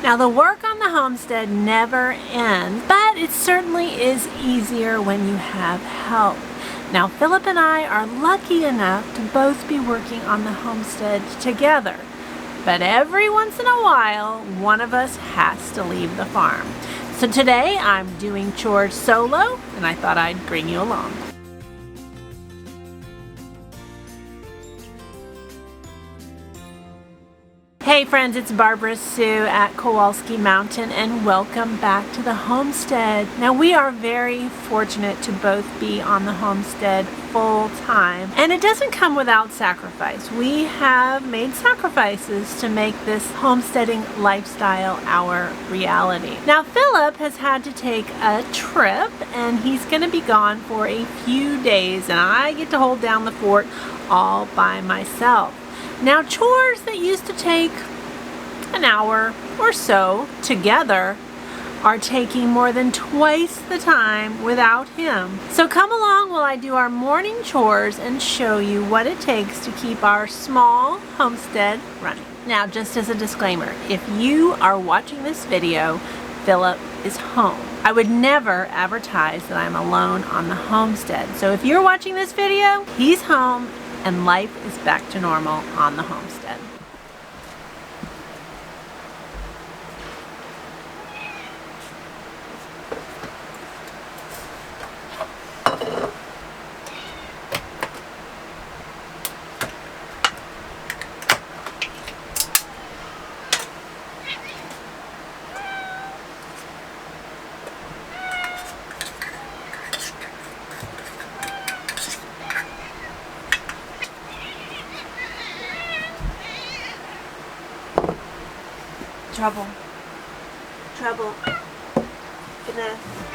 Now the work on the homestead never ends, but it certainly is easier when you have help. Now Philip and I are lucky enough to both be working on the homestead together, but every once in a while one of us has to leave the farm. So today I'm doing chores solo, and I thought I'd bring you along. Hey friends, it's Barbara Sue at Kowalski Mountain, and welcome back to the homestead. Now we are very fortunate to both be on the homestead full time, and it doesn't come without sacrifice. We have made sacrifices to make this homesteading lifestyle our reality. Now Philip has had to take a trip, and he's going to be gone for a few days, and I get to hold down the fort all by myself. Now chores that used to take an hour or so together are taking more than twice the time without him. So come along while I do our morning chores and show you what it takes to keep our small homestead running. Now just as a disclaimer, if you are watching this video, Philip is home. I would never advertise that I'm alone on the homestead. So if you're watching this video, he's home and life is back to normal on the homestead. Trouble. Trouble. Goodness.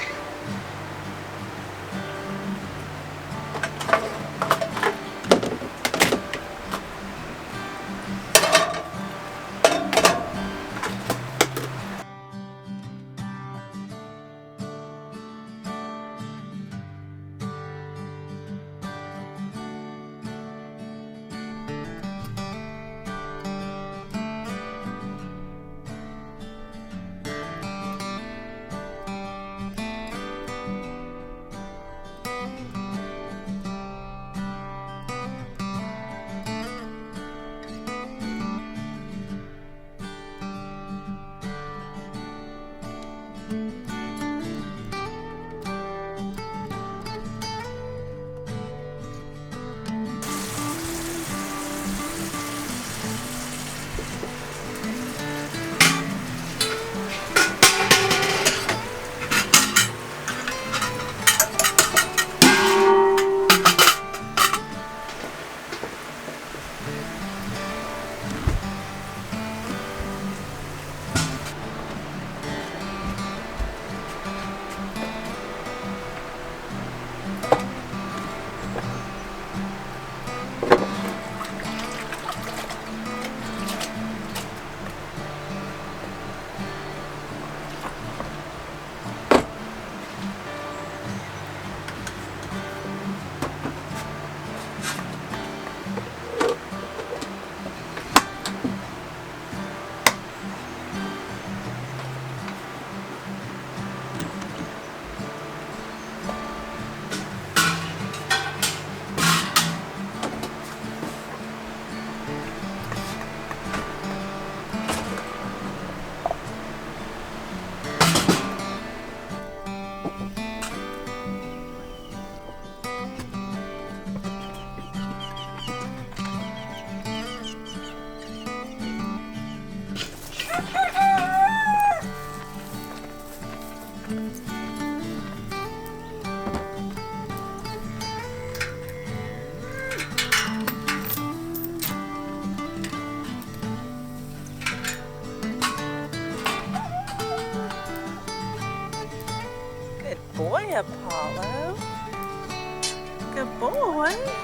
boy, Apollo. Good boy.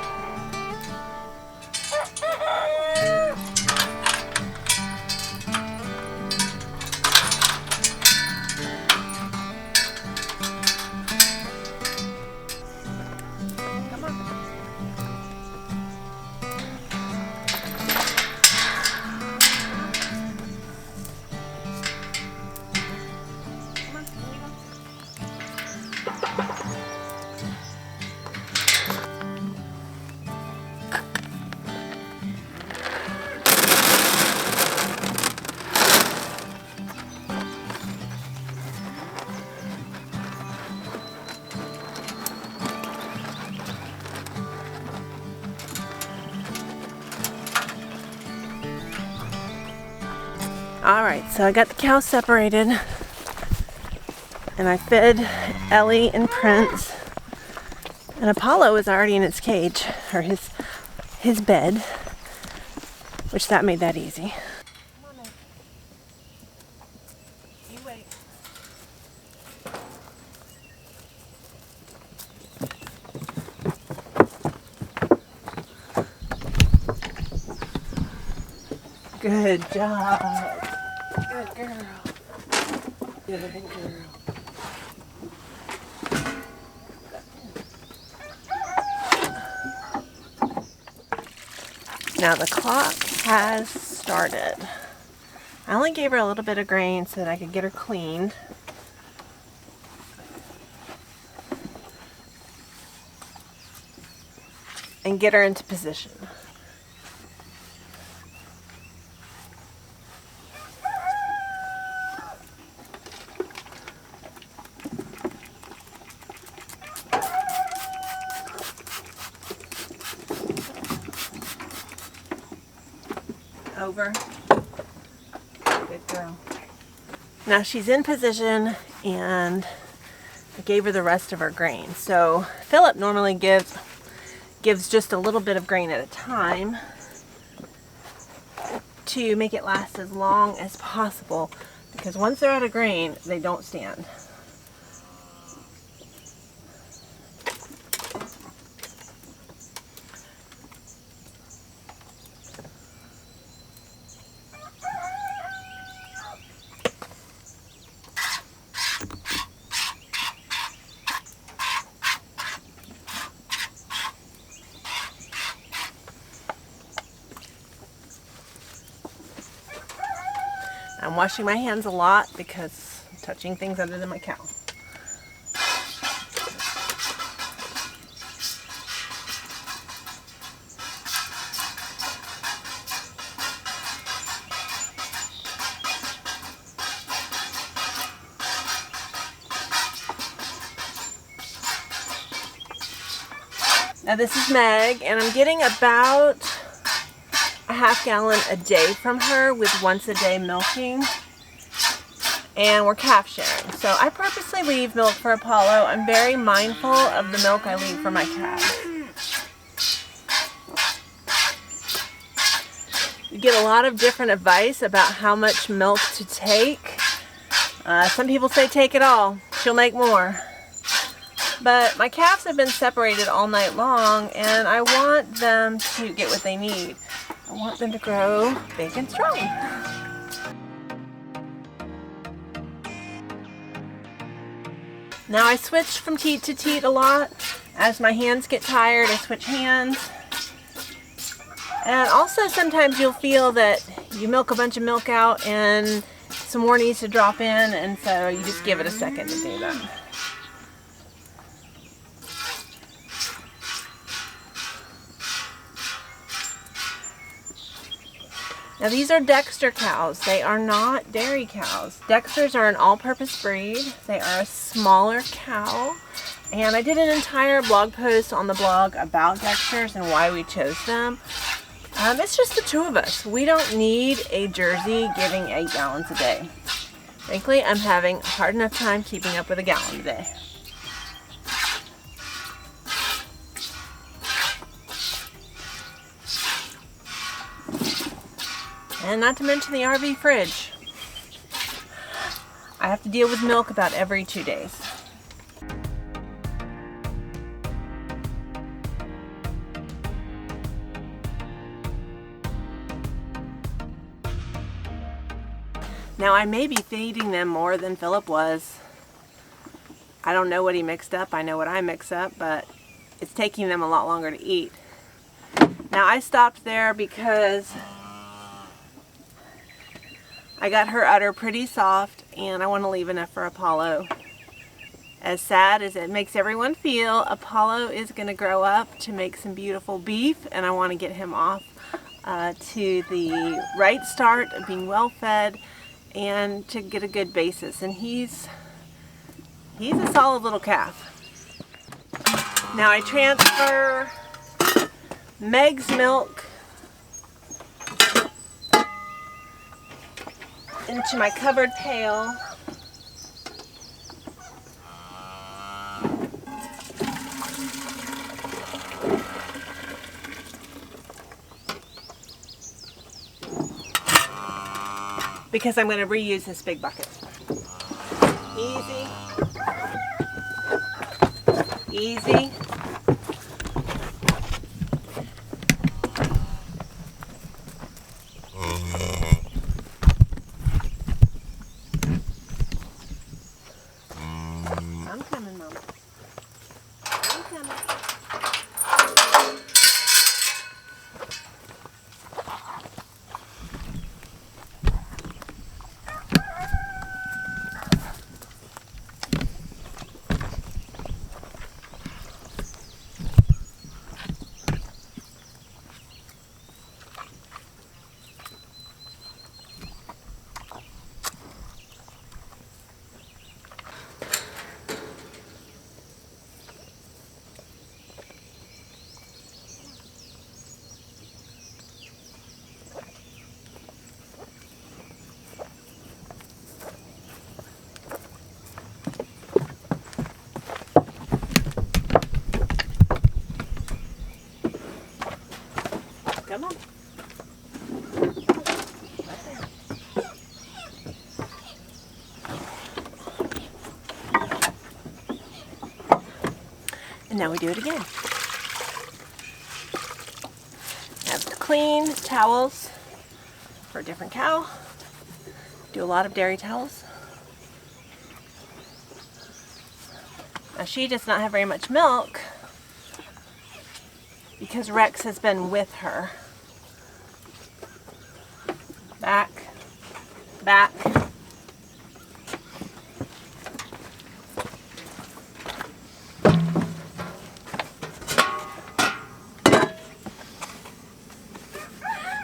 Alright, so I got the cows separated and I fed Ellie and Prince, and Apollo is already in its cage, or his bed, which that made that easy. Come on, you wait. Good job. Good girl. Good girl. Now the clock has started. I only gave her a little bit of grain so that I could get her cleaned. And get her into position. Over. Good girl. Now she's in position and I gave her the rest of her grain. So Philip normally gives just a little bit of grain at a time to make it last as long as possible, because once they're out of grain, they don't stand. I'm washing my hands a lot because I'm touching things other than my cow. Now this is Meg, and I'm getting about a ½ gallon a day from her with once a day milking, and we're calf sharing. So I purposely leave milk for Apollo. I'm very mindful of the milk I leave for my calves. You get a lot of different advice about how much milk to take. Some people say take it all, she'll make more. But my calves have been separated all night long, and I want them to get what they need. I want them to grow big and strong. Now I switch from teat to teat a lot. As my hands get tired, I switch hands. And also sometimes you'll feel that you milk a bunch of milk out and some more needs to drop in, and so you just give it a second to do that. Now these are Dexter cows. They are not dairy cows. Dexters are an all-purpose breed. They are a smaller cow. And I did an entire blog post on the blog about Dexters and why we chose them. It's just the two of us. We don't need a Jersey giving 8 gallons a day. Frankly, I'm having a hard enough time keeping up with a gallon a day. And not to mention the RV fridge. I have to deal with milk about every 2 days. Now I may be feeding them more than Philip was. I don't know what he mixed up. I know what I mix up, but it's taking them a lot longer to eat. Now I stopped there because I got her udder pretty soft, and I want to leave enough for Apollo. As sad as it makes everyone feel, Apollo is going to grow up to make some beautiful beef, and I want to get him off to the right start of being well fed and to get a good basis. And he's a solid little calf. Now I transfer Meg's milk into my covered pail. Because I'm going to reuse this big bucket. Easy. Easy. I'm coming, Mom. I'm coming. Come on. And now we do it again. I have to clean towels for a different cow. Do a lot of dairy towels. Now she does not have very much milk because Rex has been with her. Back, back.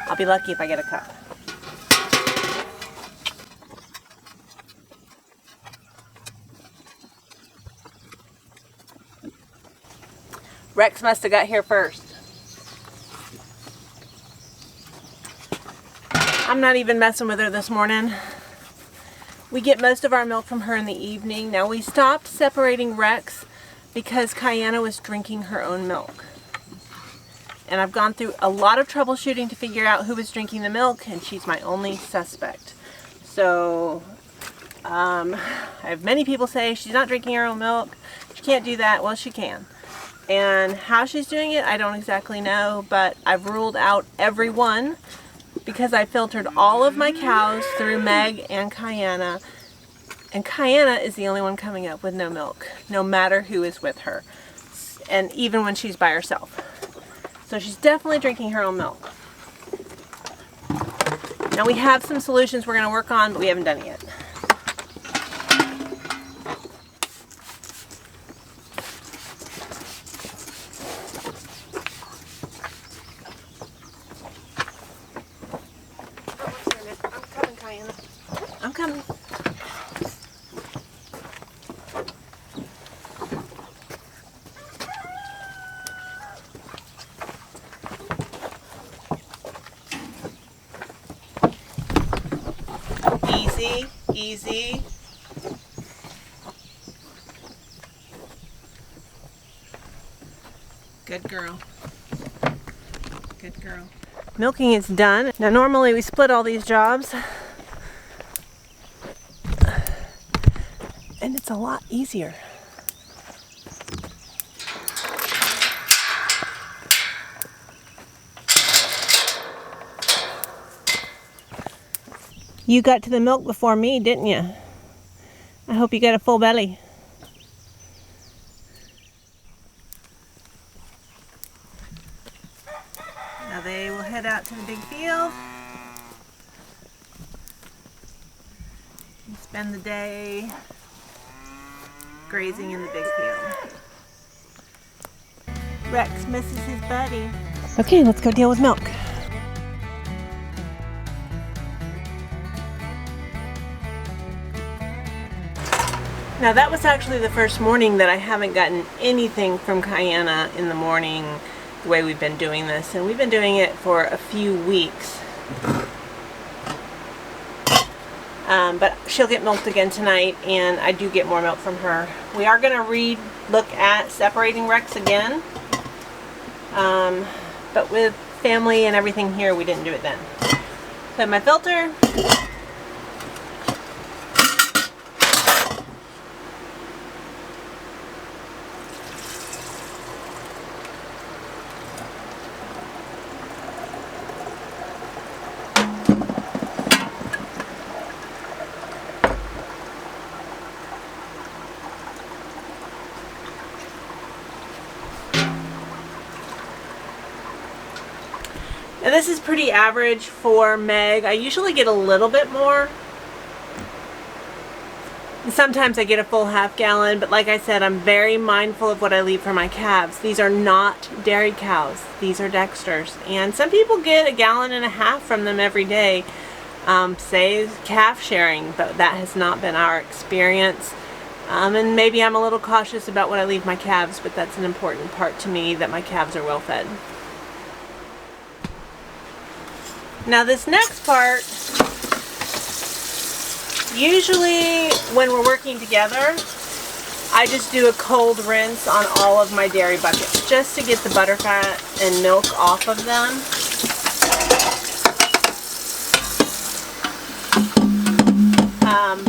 I'll be lucky if I get a cup. Rex must have got here first. I'm not even messing with her this morning. We get most of our milk from her in the evening. Now we stopped separating Rex because Kayana was drinking her own milk. And I've gone through a lot of troubleshooting to figure out who was drinking the milk, and she's my only suspect. So I have many people say she's not drinking her own milk. She can't do that. Well, she can. And how she's doing it, I don't exactly know, but I've ruled out everyone because I filtered all of my cows through Meg and Kayana. And Kayana is the only one coming up with no milk, no matter who is with her. And even when she's by herself. So she's definitely drinking her own milk. Now we have some solutions we're going to work on, but we haven't done it yet. I'm coming. Easy, easy. Good girl. Good girl. Milking is done. Now normally we split all these jobs. And it's a lot easier. You got to the milk before me, didn't you? I hope you got a full belly. Now they will head out to the big field and spend the day grazing in the big field. Rex misses his buddy. Okay, let's go deal with milk. Now that was actually the first morning that I haven't gotten anything from Kayana in the morning the way we've been doing this, and we've been doing it for a few weeks. but she'll get milked again tonight, and I do get more milk from her. We are going to look at separating Rex again, but with family and everything here, we didn't do it then. So my filter. Now this is pretty average for Meg. I usually get a little bit more. And sometimes I get a full half gallon, but like I said, I'm very mindful of what I leave for my calves. These are not dairy cows. These are Dexters. And some people get 1.5 gallons from them every day, say calf sharing, but that has not been our experience. And maybe I'm a little cautious about what I leave my calves, but that's an important part to me, that my calves are well fed. Now this next part, usually when we're working together, I just do a cold rinse on all of my dairy buckets just to get the butterfat and milk off of them.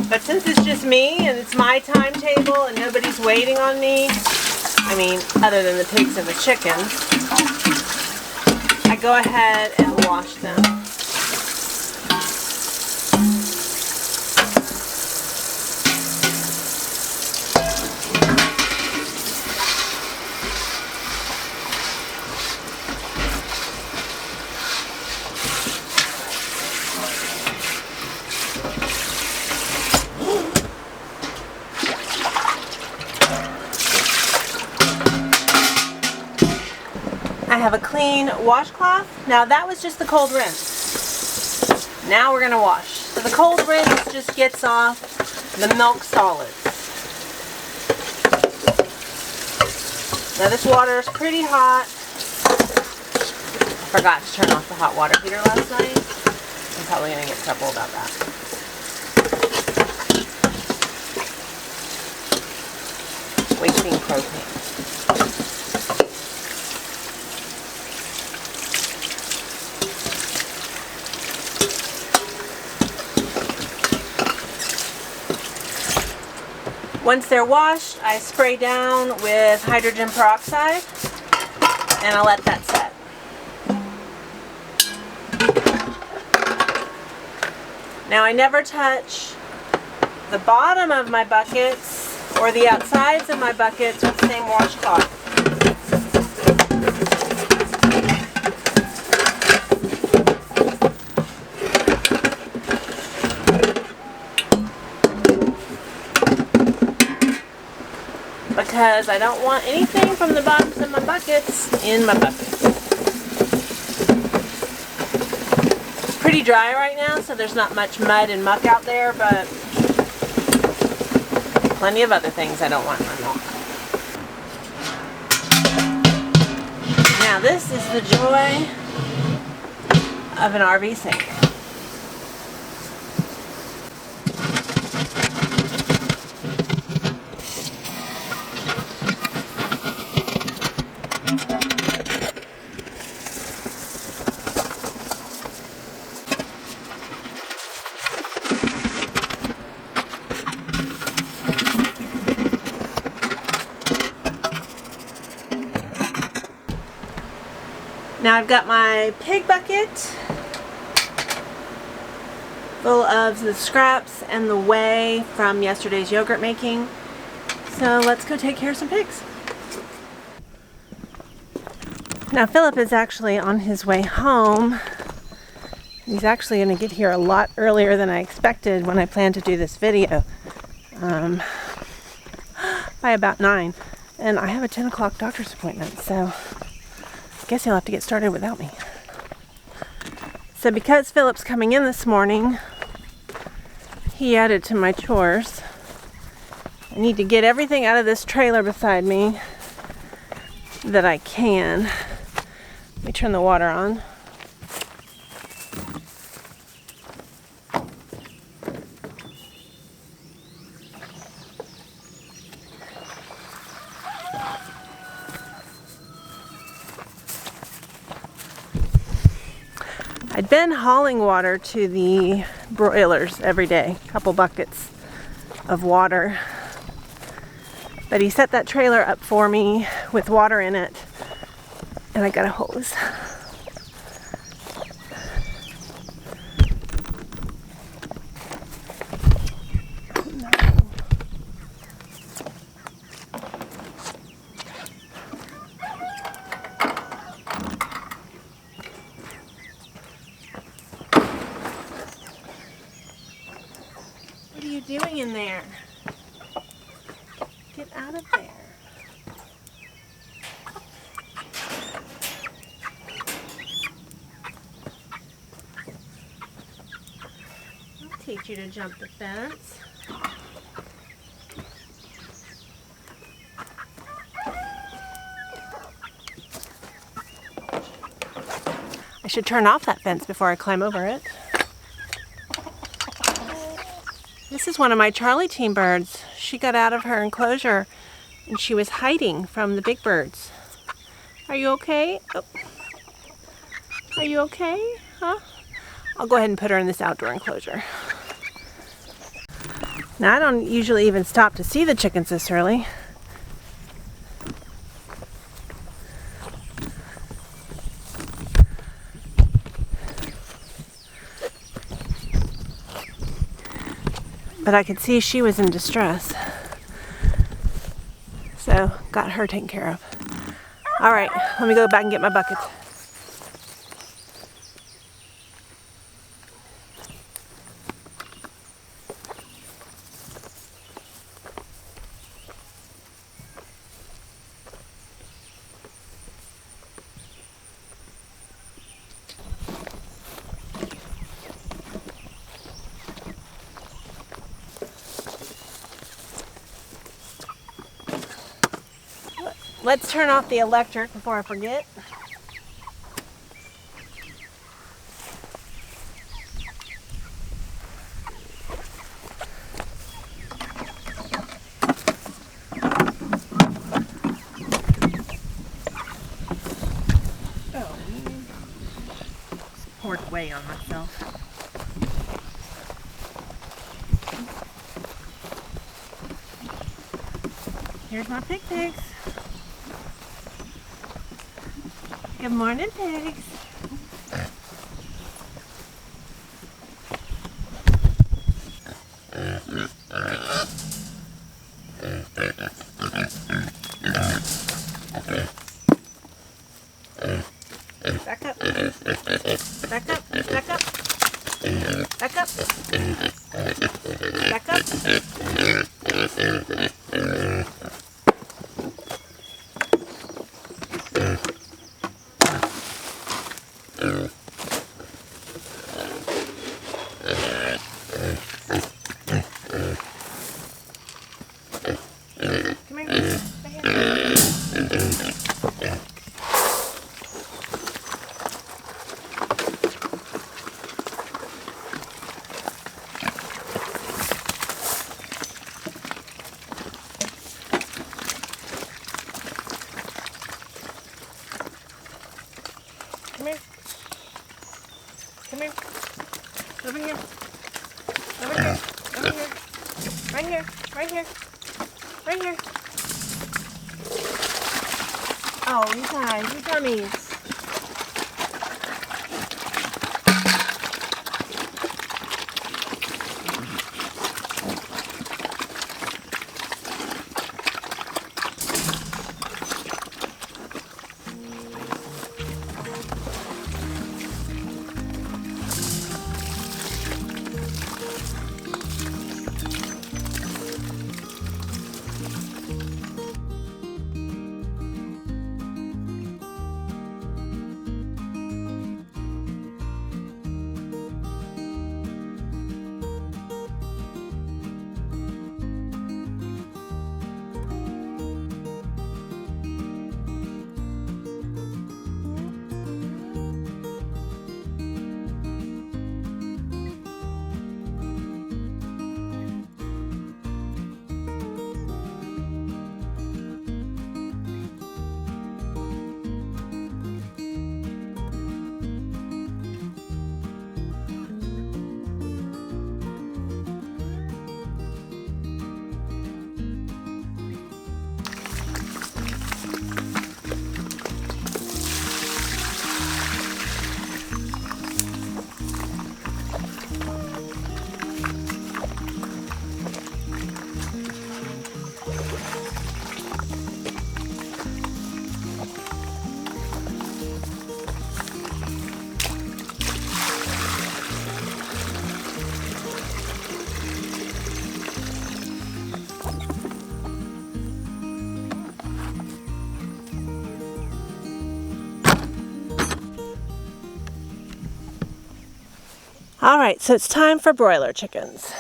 But since it's just me and it's my timetable and nobody's waiting on me, I mean, other than the pigs and the chickens, I go ahead and wash them. I have a clean washcloth. Now that was just the cold rinse. Now we're going to wash. So the cold rinse just gets off the milk solids. Now this water is pretty hot. I forgot to turn off the hot water heater last night. I'm probably going to get in trouble about that. Wasting propane. Once they're washed, I spray down with hydrogen peroxide and I'll let that set. Now I never touch the bottom of my buckets or the outsides of my buckets with the same washcloth. Because I don't want anything from the bottoms of my buckets in my buckets. It's pretty dry right now, so there's not much mud and muck out there, but plenty of other things I don't want in my milk. Now this is the joy of an RV sink. Now I've got my pig bucket full of the scraps and the whey from yesterday's yogurt making. So let's go take care of some pigs. Now Philip is actually on his way home. He's actually going to get here a lot earlier than I expected when I planned to do this video. By about 9. And I have a 10 o'clock doctor's appointment, so I guess he'll have to get started without me. So because Philip's coming in this morning, he added to my chores. I need to get everything out of this trailer beside me that I can. Let me turn the water on. I'd been hauling water to the broilers every day, a couple buckets of water. But he set that trailer up for me with water in it, and I got a hose. What are you doing in there? Get out of there. I'll teach you to jump the fence. I should turn off that fence before I climb over it. This is one of my Charlie team birds. She got out of her enclosure and she was hiding from the big birds. Are you okay? Oh. Are you okay? Huh? I'll go ahead and put her in this outdoor enclosure. Now I don't usually even stop to see the chickens this early. But I could see she was in distress. So, got her taken care of. All right, let me go back and get my bucket. Let's turn off the electric before I forget. Oh, just poured whey on myself. Here's my pigs. Good morning, pigs. Back up. Back up. Back up. Back up. Back up. Come here. Come here. Over here. Over here. Over here. Right here. Right here. Right here. Oh, you guys, you dummies. All right, so it's time for broiler chickens.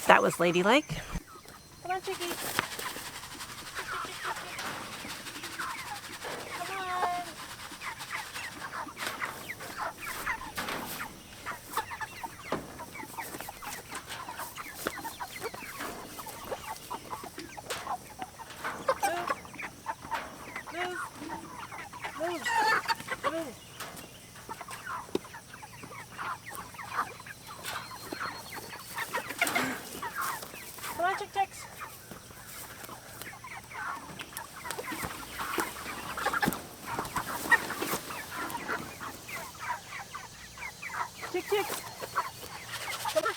That was ladylike. Come on, Chickie. Come on. Move. Move. Move. Come on, Chick Chicks. Chick Chicks. Come on.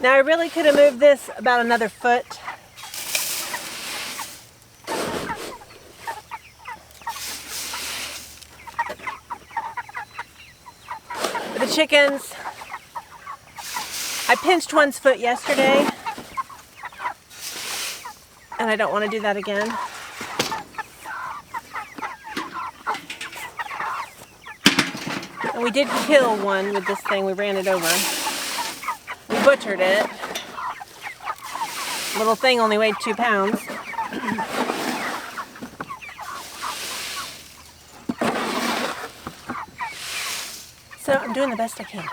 Now I really could have moved this about another foot. The chickens, I pinched one's foot yesterday, and I don't want to do that again. And we did kill one with this thing. We ran it over. We butchered it. Little thing only weighed 2 pounds. So I'm doing the best I can.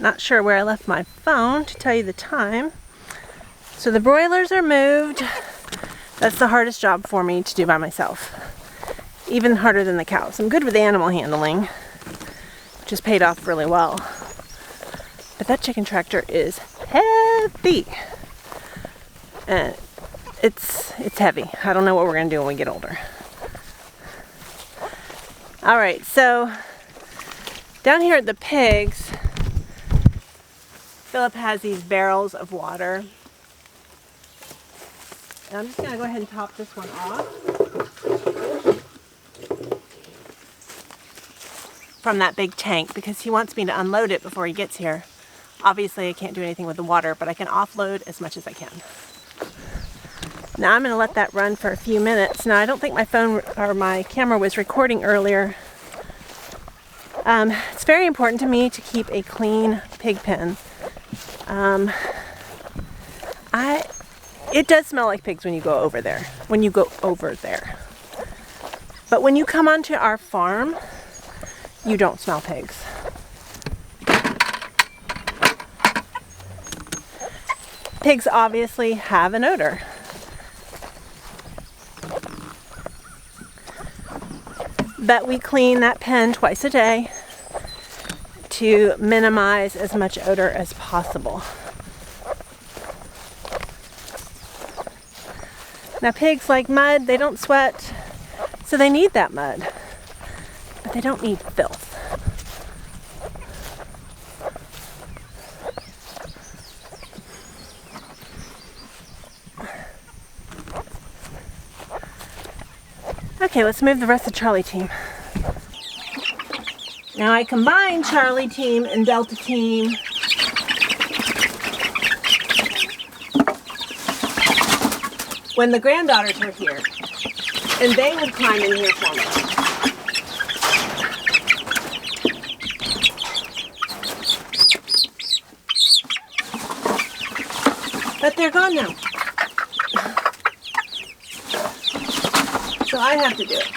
not sure where I left my phone to tell you the time. So the broilers are moved. That's the hardest job for me to do by myself. Even harder than the cows. I'm good with animal handling, which has paid off really well. But that chicken tractor is heavy. And it's heavy. I don't know what we're gonna do when we get older. All right, so down here at the pigs, Philip has these barrels of water. And I'm just gonna go ahead and top this one off from that big tank because he wants me to unload it before he gets here. Obviously I can't do anything with the water, but I can offload as much as I can. Now I'm going to let that run for a few minutes. Now I don't think my phone or my camera was recording earlier. It's very important to me to keep a clean pig pen. It does smell like pigs when you go over there. But when you come onto our farm, you don't smell pigs. Pigs obviously have an odor. But we clean that pen twice a day to minimize as much odor as possible. Now pigs like mud, they don't sweat, so they need that mud. But they don't need filth. Okay, let's move the rest of Charlie team. Now I combined Charlie team and Delta team when the granddaughters were here, and they would climb in here for me. But they're gone now. So I have to do it.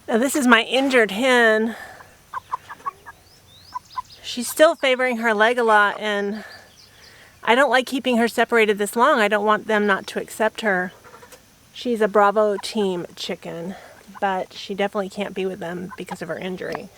Now this is my injured hen. She's still favoring her leg a lot, and I don't like keeping her separated this long. I don't want them not to accept her. She's a Bravo team chicken, but she definitely can't be with them because of her injury.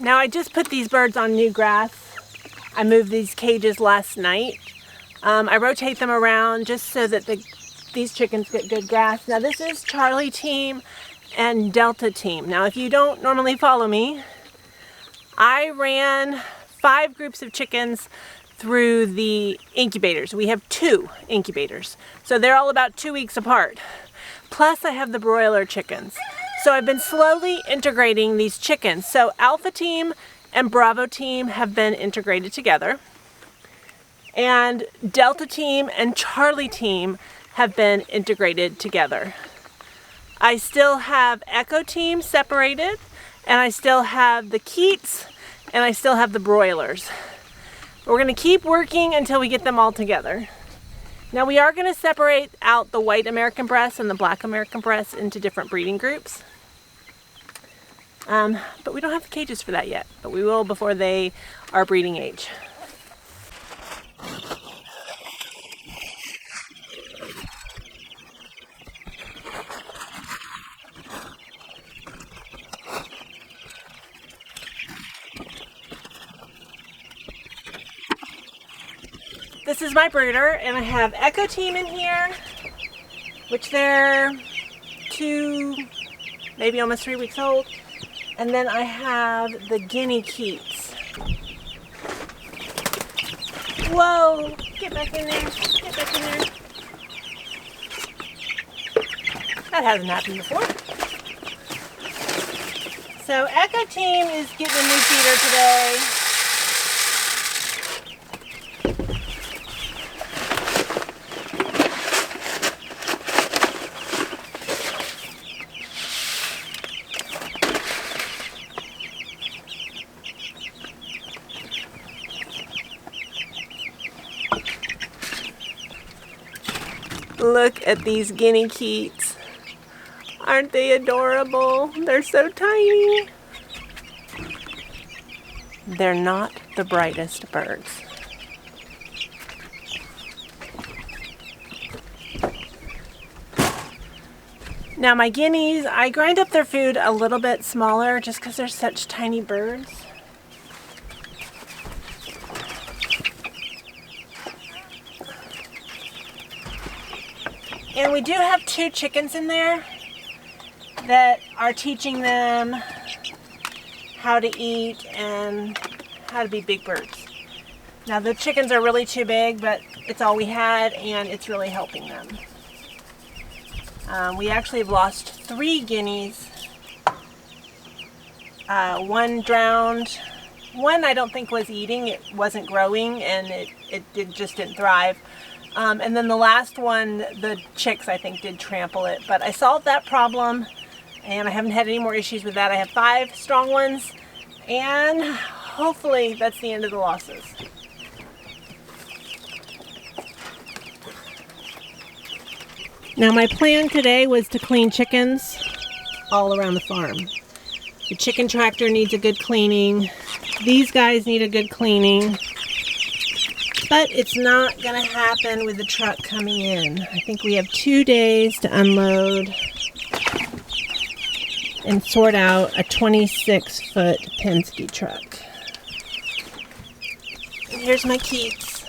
Now I just put these birds on new grass. I moved these cages last night. I rotate them around just so that these chickens get good grass. Now this is Charlie team and Delta team. Now if you don't normally follow me, I ran 5 groups of chickens through the incubators. We have 2 incubators. So they're all about 2 weeks apart. Plus I have the broiler chickens. So I've been slowly integrating these chickens. So Alpha team and Bravo team have been integrated together. And Delta team and Charlie team have been integrated together. I still have Echo team separated, and I still have the Keats, and I still have the broilers. We're gonna keep working until we get them all together. Now we are going to separate out the white American breasts and the black American breasts into different breeding groups. But we don't have the cages for that yet, but we will before they are breeding age. This is my brooder, and I have Echo Team in here, which they're 2, maybe almost 3 weeks old. And then I have the guinea keats. Whoa! Get back in there. Get back in there. That hasn't happened before. So Echo Team is getting a new feeder today. Look at these guinea keats. Aren't they adorable? They're so tiny. They're not the brightest birds. Now my guineas, I grind up their food a little bit smaller just because they're such tiny birds. And we do have 2 chickens in there that are teaching them how to eat and how to be big birds. Now the chickens are really too big, but it's all we had and it's really helping them. We actually have lost 3 guineas. 1 drowned. 1 I don't think was eating, it wasn't growing, and it just didn't thrive. And then the last one, the chicks, I think, did trample it. But I solved that problem, and I haven't had any more issues with that. I have 5 strong ones, and hopefully that's the end of the losses. Now my plan today was to clean chickens all around the farm. The chicken tractor needs a good cleaning. These guys need a good cleaning. But it's not going to happen with the truck coming in. I think we have 2 days to unload and sort out a 26-foot Penske truck. And here's my keats.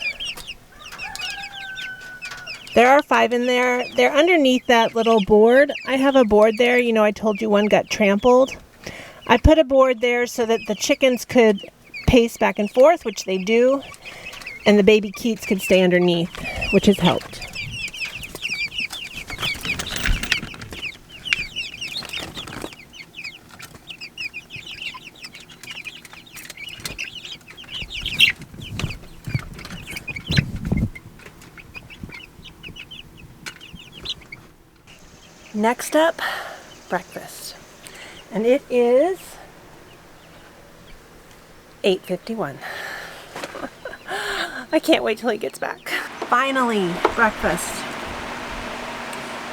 There are 5 in there. They're underneath that little board. I have a board there. You know, I told you one got trampled. I put a board there so that the chickens could pace back and forth, which they do. And the baby keats could stay underneath, which has helped. Next up, breakfast. And it is 8:51. I can't wait till he gets back. Finally, breakfast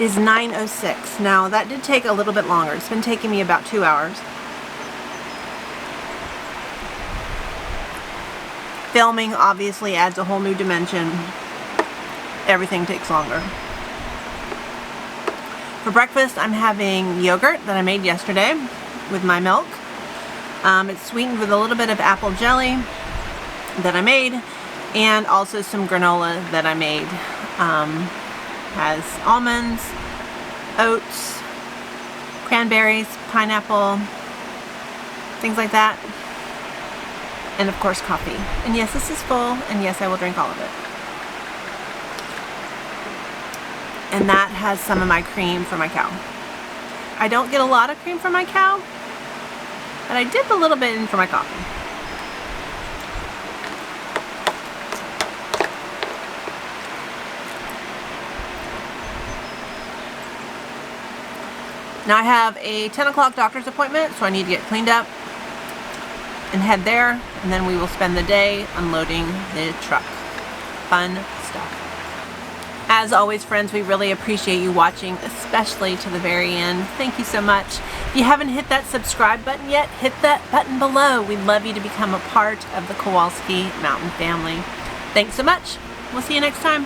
is 9:06. Now that did take a little bit longer. It's been taking me about 2 hours. Filming obviously adds a whole new dimension. Everything takes longer. For breakfast, I'm having yogurt that I made yesterday with my milk. It's sweetened with a little bit of apple jelly that I made, and also some granola that I made. Has almonds, oats, cranberries, pineapple, things like that, and of course coffee. And yes, this is full, and yes, I will drink all of it. And that has some of my cream for my cow. I don't get a lot of cream for my cow, but I dip a little bit in for my coffee. Now I have a 10 o'clock doctor's appointment, so I need to get cleaned up and head there, and then we will spend the day unloading the truck. Fun stuff. As always, friends, we really appreciate you watching, especially to the very end. Thank you so much. If you haven't hit that subscribe button yet, hit that button below. We'd love you to become a part of the Kowalski Mountain family. Thanks so much. We'll see you next time.